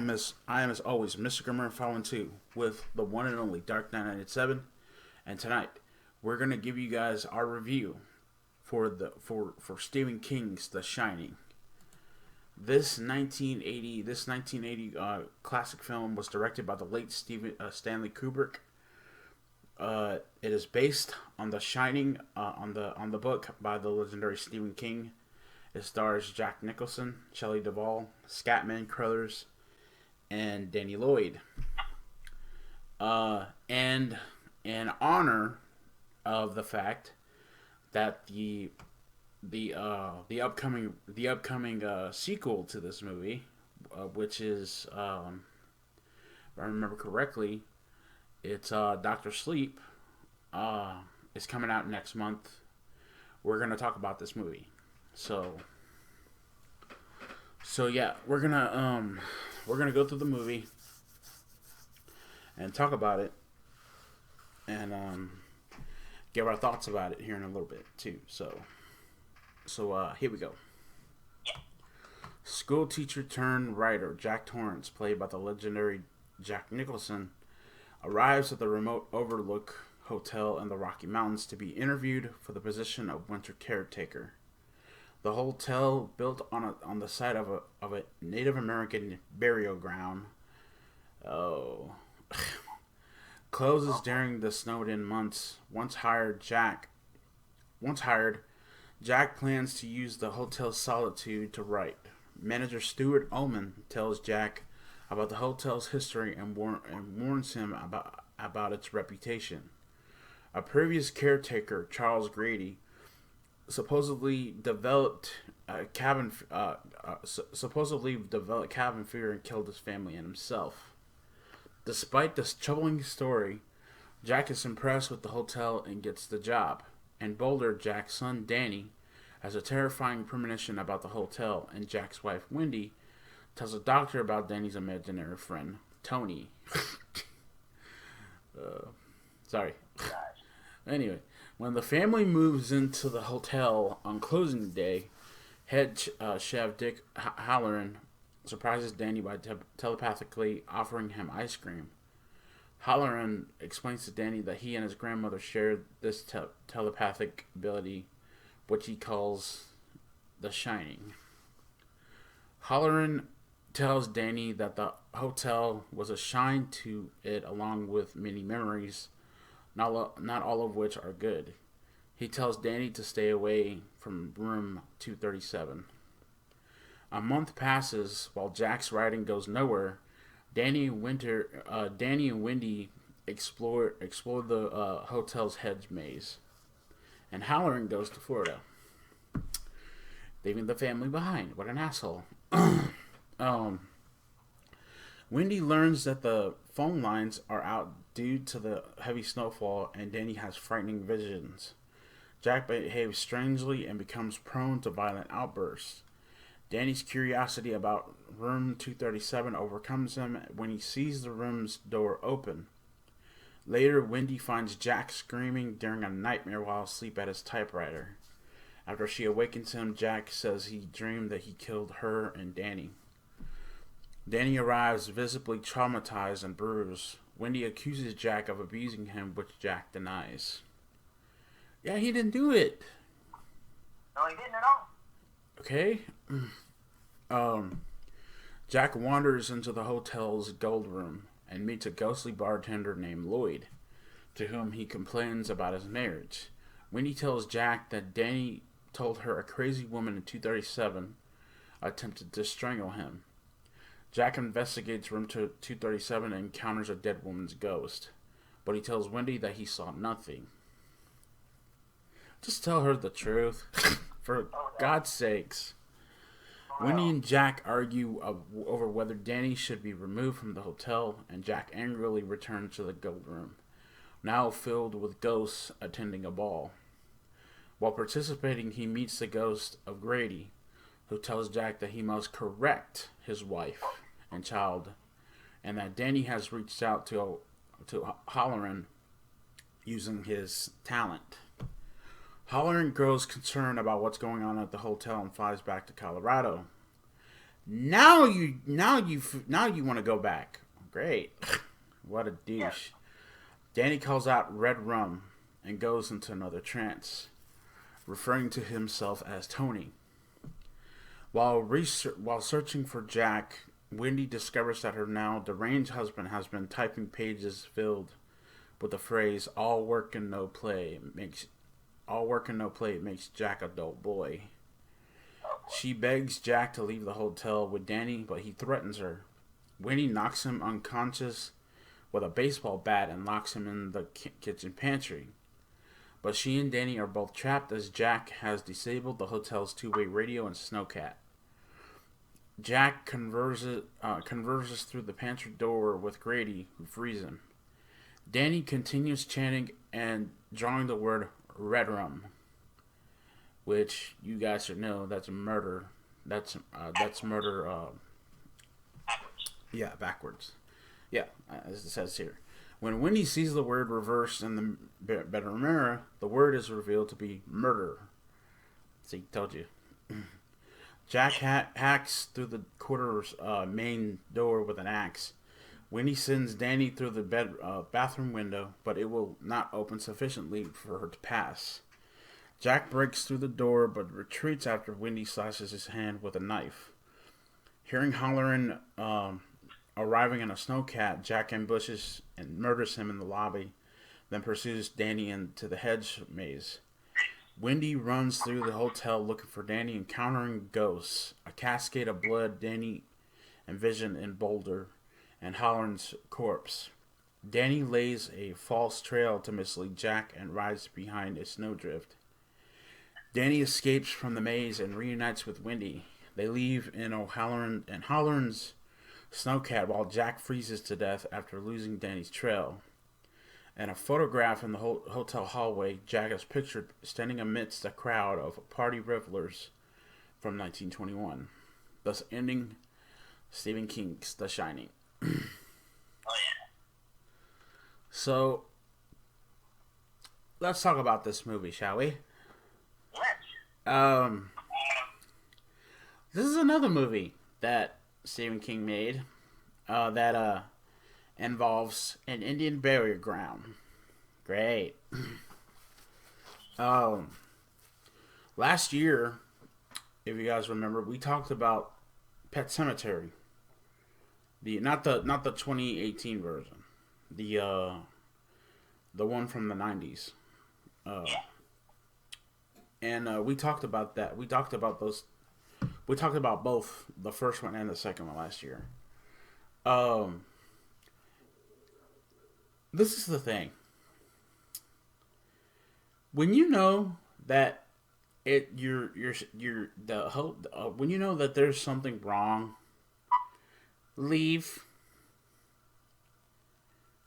I am as always Mr. Grimreaper 512 with the one and only Dark Knight 97, and tonight we're gonna give you guys our review for Stephen King's The Shining. This 1980 classic film was directed by the late Stanley Kubrick. It is based on The Shining, on the book by the legendary Stephen King. It stars Jack Nicholson, Shelley Duvall, Scatman Crothers, and Danny Lloyd. And in honor of the fact that the upcoming sequel to this movie, which is, if I remember correctly, it's Doctor Sleep, is coming out next month. We're gonna talk about this movie. So yeah, we're gonna go through the movie and talk about it, and give our thoughts about it here in a little bit too. So here we go. School teacher turned writer Jack Torrance, played by the legendary Jack Nicholson, arrives at the remote Overlook Hotel in the Rocky Mountains to be interviewed for the position of winter caretaker. The hotel, built on the site of a Native American burial ground, closes during the snowed-in months. Once hired, Jack plans to use the hotel's solitude to write. Manager Stuart Ullman tells Jack about the hotel's history and warns him about its reputation. A previous caretaker, Charles Grady, supposedly developed cabin fever and killed his family and himself. Despite this troubling story, Jack is impressed with the hotel and gets the job. In Boulder, Jack's son Danny has a terrifying premonition about the hotel, and Jack's wife Wendy tells a doctor about Danny's imaginary friend Tony. Sorry. Anyway, when the family moves into the hotel on closing day, head chef Dick Halloran surprises Danny by telepathically offering him ice cream. Halloran explains to Danny that he and his grandmother shared this telepathic ability, which he calls The Shining. Halloran tells Danny that the hotel was a shine to it, along with many memories, not all of which are good. He tells Danny to stay away from room 237. A month passes while Jack's writing goes nowhere. Danny and Wendy explore the hotel's hedge maze, and Halloran goes to Florida, leaving the family behind. What an asshole! Wendy learns that the phone lines are out due to the heavy snowfall, and Danny has frightening visions. Jack behaves strangely and becomes prone to violent outbursts. Danny's curiosity about room 237 overcomes him when he sees the room's door open. Later, Wendy finds Jack screaming during a nightmare while asleep at his typewriter. After she awakens him, Jack says he dreamed that he killed her and Danny. Danny arrives visibly traumatized and bruised. Wendy accuses Jack of abusing him, which Jack denies. Yeah, he didn't do it. No, he didn't at all. Okay. Jack wanders into the hotel's gold room and meets a ghostly bartender named Lloyd, to whom he complains about his marriage. Wendy tells Jack that Danny told her a crazy woman in 237 attempted to strangle him. Jack investigates room 237 and encounters a dead woman's ghost, but he tells Wendy that he saw nothing. Just tell her the truth, for God's sakes. Wendy and Jack argue over whether Danny should be removed from the hotel, and Jack angrily returns to the gold room, now filled with ghosts attending a ball. While participating, he meets the ghost of Grady, who tells Jack that he must correct his wife and child, and that Danny has reached out to Halloran using his talent. Halloran grows concerned about what's going on at the hotel and flies back to Colorado. Now you want to go back. Great. What a Yes. douche. Danny calls out red rum and goes into another trance, referring to himself as Tony. While searching for Jack, Wendy discovers that her now deranged husband has been typing pages filled with the phrase all work and no play makes Jack a dull boy. Oh boy. She begs Jack to leave the hotel with Danny, but he threatens her. Wendy knocks him unconscious with a baseball bat and locks him in the kitchen pantry. But she and Danny are both trapped as Jack has disabled the hotel's two-way radio and snowcat. Jack converses through the pantry door with Grady, who frees him. Danny continues chanting and drawing the word red rum, which you guys should know that's murder. That's murder. Yeah, backwards. Yeah, as it says here. When Wendy sees the word reversed in the bedroom mirror, the word is revealed to be murder. See, told you. Jack hacks through the quarter's main door with an axe. Wendy sends Danny through the bathroom window, but it will not open sufficiently for her to pass. Jack breaks through the door, but retreats after Wendy slashes his hand with a knife. Hearing Halloran arriving in a snowcat, Jack ambushes and murders him in the lobby, then pursues Danny into the hedge maze. Wendy runs through the hotel looking for Danny, encountering ghosts, a cascade of blood Danny envisioned in Boulder, and Halloran's corpse. Danny lays a false trail to mislead Jack and rides behind a snowdrift. Danny escapes from the maze and reunites with Wendy. They leave in Halloran's snowcat while Jack freezes to death after losing Danny's trail. In a photograph in the hotel hallway, Jack is pictured standing amidst a crowd of party revelers from 1921, thus ending Stephen King's The Shining. Oh yeah. So, let's talk about this movie, shall we? Let's. This is another movie that Stephen King made that involves an Indian burial ground. Great. Last year, if you guys remember, we talked about Pet Sematary. Not the 2018 version. The one from the 90s. And we talked about that. We talked about those. We talked about both the first one and the second one last year. This is the thing. When you know that when you know that there's something wrong, leave.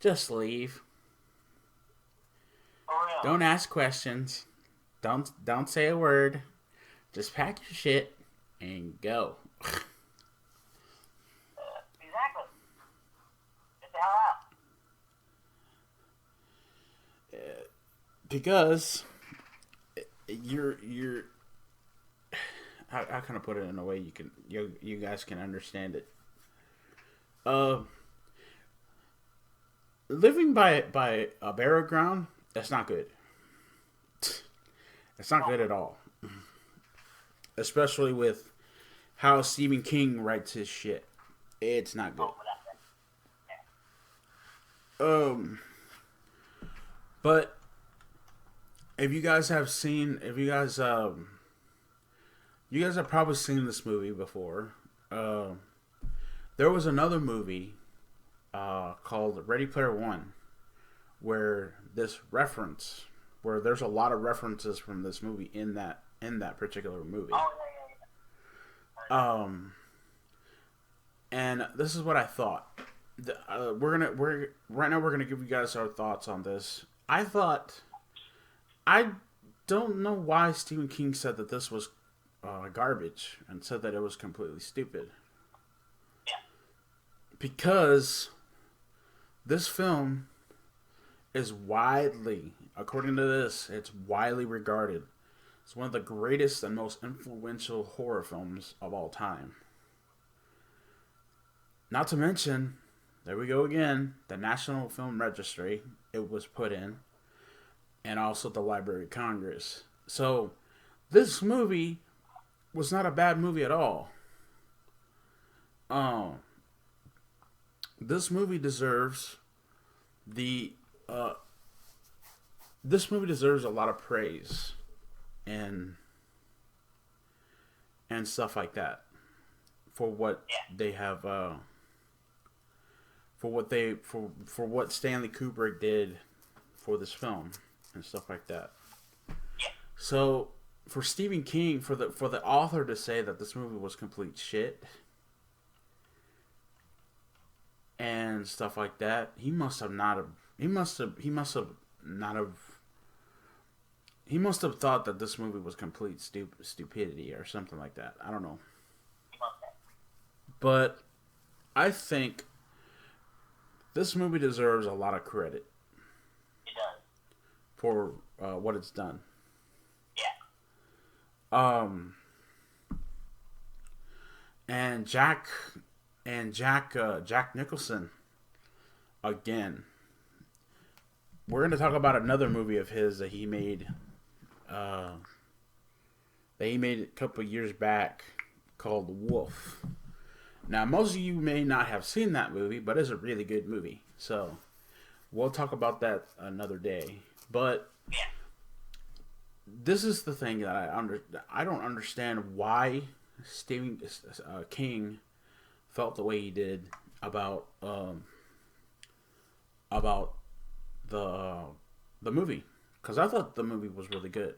Just leave. For real. Don't ask questions. Don't say a word. Just pack your shit and go. Exactly. Get the hell out. Because you're how can I put it in a way you guys can understand it. Living by a burial ground, that's not good. It's not good at all. Especially with how Stephen King writes his shit. It's not good. But if you guys have probably seen this movie before. There was another movie called Ready Player One, where there's a lot of references from this movie in that particular movie. Oh, yeah. And this is what I thought. Right now we're gonna give you guys our thoughts on this. I don't know why Stephen King said that this was garbage and said that it was completely stupid. Yeah. Because this film is according to this, it's widely regarded. It's one of the greatest and most influential horror films of all time. Not to mention, there we go again, the National Film Registry it was put in, and also the Library of Congress. So this movie was not a bad movie at all. Um, this movie deserves the this movie deserves a lot of praise and stuff like that for what Yeah. they have for what Stanley Kubrick did for this film and stuff like that. Yeah. So for Stephen King, for the author to say that this movie was complete shit and stuff like that, he must have thought that this movie was complete stupidity or something like that. I don't know. He must have. But I think this movie deserves a lot of credit It does. for what it's done. Yeah. And Jack Nicholson again. We're going to talk about another movie of his that he made a couple of years back called Wolf. Now, most of you may not have seen that movie, but it's a really good movie. So, we'll talk about that another day. But Yeah. this is the thing that I don't understand why Stephen King felt the way he did about the movie, because I thought the movie was really good.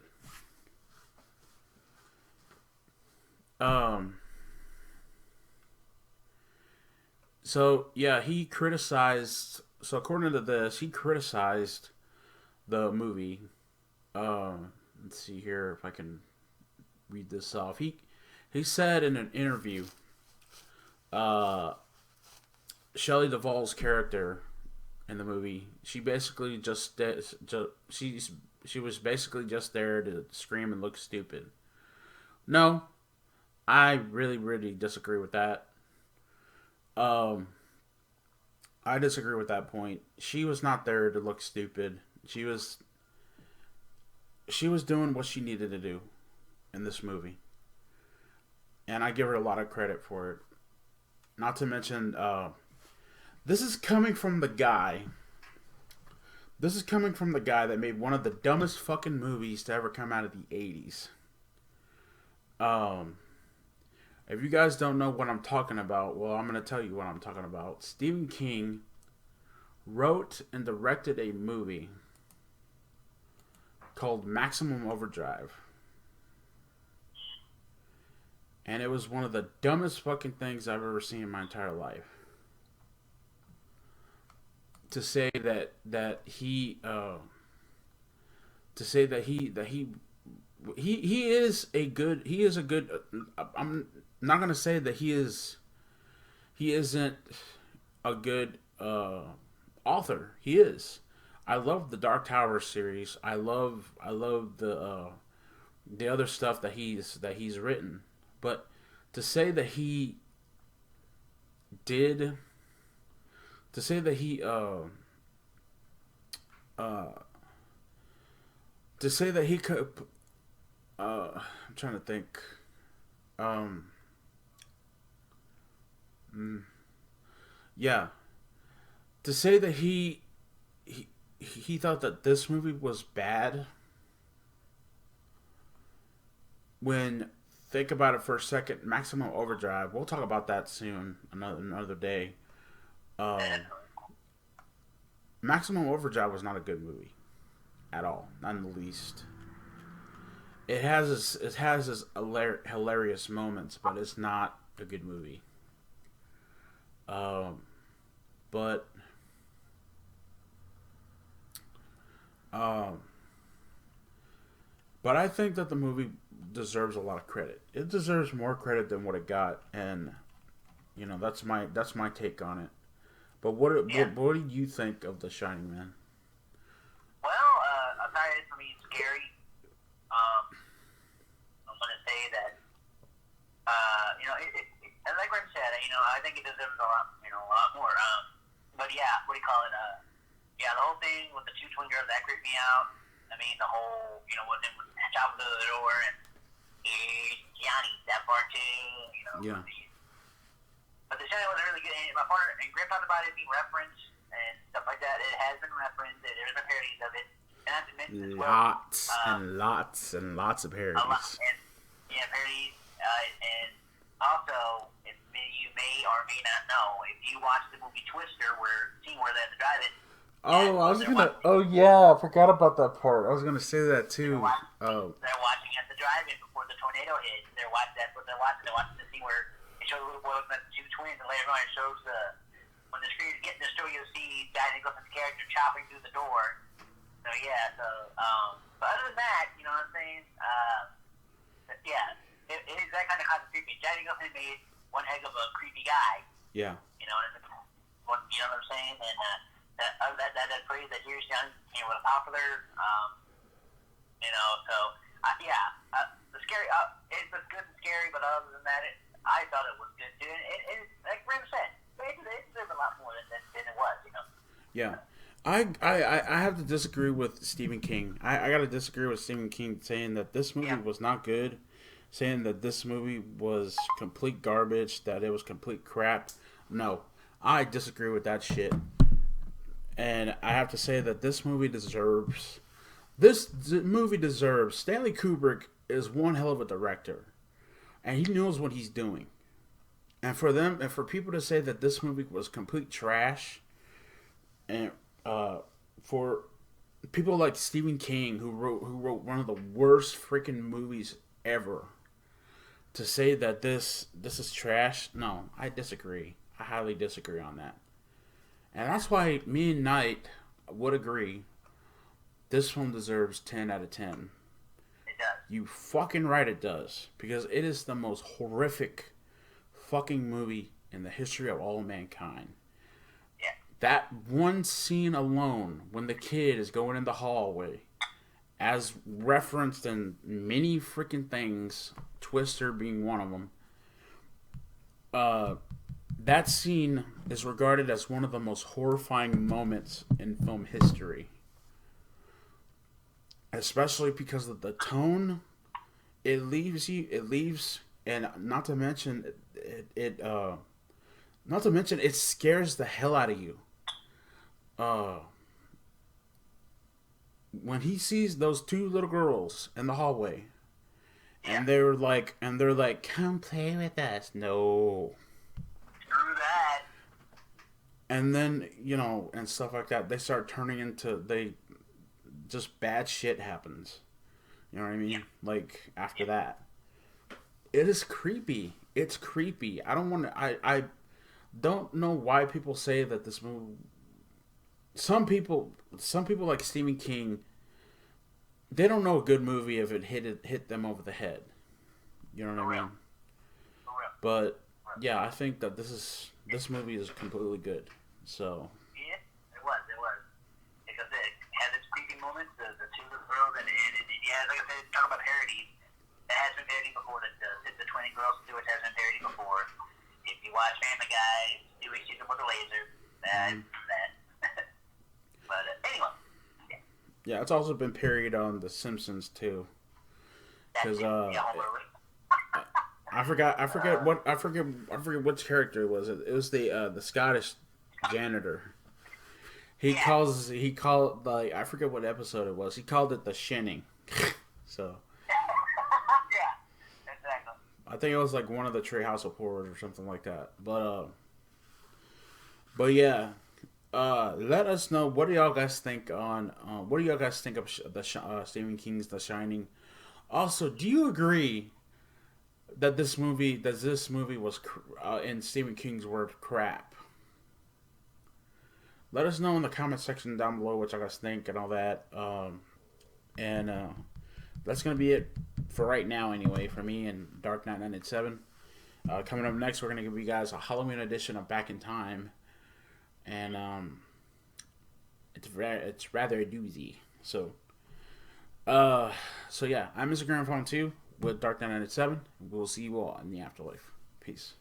So yeah, he criticized. So according to this, he criticized the movie. Let's see here if I can read this off. He said in an interview, Shelley Duvall's character in the movie, she basically she was basically just there to scream and look stupid. No, I really disagree with that. I disagree with that point. She was not there to look stupid. She was doing what she needed to do in this movie, and I give her a lot of credit for it. Not to mention, this is coming from the guy. This is coming from the guy that made one of the dumbest fucking movies to ever come out of the 80s. If you guys don't know what I'm talking about, well, I'm going to tell you what I'm talking about. Stephen King wrote and directed a movie called Maximum Overdrive. And it was one of the dumbest fucking things I've ever seen in my entire life. To say that he is a good. I'm not gonna say that he isn't a good author. He is. I love the Dark Tower series. I love the other stuff that he's written. But to say that he did, to say that he to say that he could, I'm trying to think. Yeah, to say that he thought that this movie was bad, when think about it for a second, Maximum Overdrive. We'll talk about that soon, another day. Maximum Overdrive was not a good movie at all, not in the least. It has its hilarious moments, but it's not a good movie. But I think that the movie deserves a lot of credit. It deserves more credit than what it got, and that's my take on it. But what do you think of The Shining Man? Well, I'll tell you, for me, it's scary. I'm going to say that, like Ren said, I think it deserves a but yeah, what do you call it? Yeah, the whole thing with the two twin girls that creeped me out. I mean, the whole, when it was top of the door and Johnny, that part too. Yeah. But the channel was really good. And my partner and Grim talked about it being referenced and stuff like that. It has been referenced. There's been parodies of it. And not to mention as well. Lots and lots of parodies. A lot, and, parodies. And also, if you may or may not know, if you watch the movie Twister, where they had to drive it. I forgot about that part. I was gonna say that too. They're watching at the drive-in before the tornado hit. That's what they're watching. They're watching the scene where it shows the little boy with the two twins, and later on it shows when the screen is getting the story, you'll see Jack Nicholson's character chopping through the door. So yeah, but other than that, you know what I'm saying? It is that kind of creepy. Jack Nicholson made one heck of a creepy guy. Yeah. You know what I'm saying? And that phrase that here's young was popular. The scary. It was good and scary, but other than that, I thought it was good too. And it like Grim said, it deserved a lot more than it was. Yeah. I have to disagree with Stephen King. I got to disagree with Stephen King saying that this movie was not good, saying that this movie was complete garbage, that it was complete crap. No, I disagree with that shit. And I have to say that this movie deserves. Stanley Kubrick is one hell of a director, and he knows what he's doing. And for people to say that this movie was complete trash, and for people like Stephen King, who wrote one of the worst freaking movies ever, to say that this is trash, no, I disagree. I highly disagree on that. And that's why me and Knight would agree this film deserves 10 out of 10. It does. You fucking right it does. Because it is the most horrific fucking movie in the history of all mankind. Yeah. That one scene alone, when the kid is going in the hallway, as referenced in many freaking things, Twister being one of them, that scene is regarded as one of the most horrifying moments in film history. Especially because of the tone it leaves, and not to mention it scares the hell out of you. When he sees those two little girls in the hallway, and they're like, "Come play with us." No. Screw that. And then, and stuff like that, they start turning into, just bad shit happens. You know what I mean? Like, after that. It is creepy. It's creepy. I don't know why people say that this movie... Some people like Stephen King, they don't know a good movie if it hit them over the head. You know what I mean? But, yeah, I think that this movie is completely good. So... Yeah, it was. Because it has its creepy moments, the two little girls, and like I said, talking about parodies, it has been parodied before. The twin girls do it has been parodied before. If you watch Family Guy, you see them with a laser. That. But anyway. Yeah, it's also been parodied on The Simpsons too. Because I forget which character it was. It was the Scottish janitor. He called I forget what episode it was. He called it the shinning. So. Yeah, exactly. I think it was like one of the Treehouse of Horrors or something like that. But yeah. Let us know, what do y'all guys think of the Stephen King's The Shining? Also, do you agree that this movie was, in Stephen King's word, crap? Let us know in the comment section down below what y'all guys think and all that. And that's gonna be it for right now, anyway, for me and Dark Knight 987. Coming up next, we're gonna give you guys a Halloween edition of Back in Time. And it's rather a doozy. So yeah, I'm Mr. Grandphone 2 with Dark Knight 97. We'll see you all in the afterlife. Peace.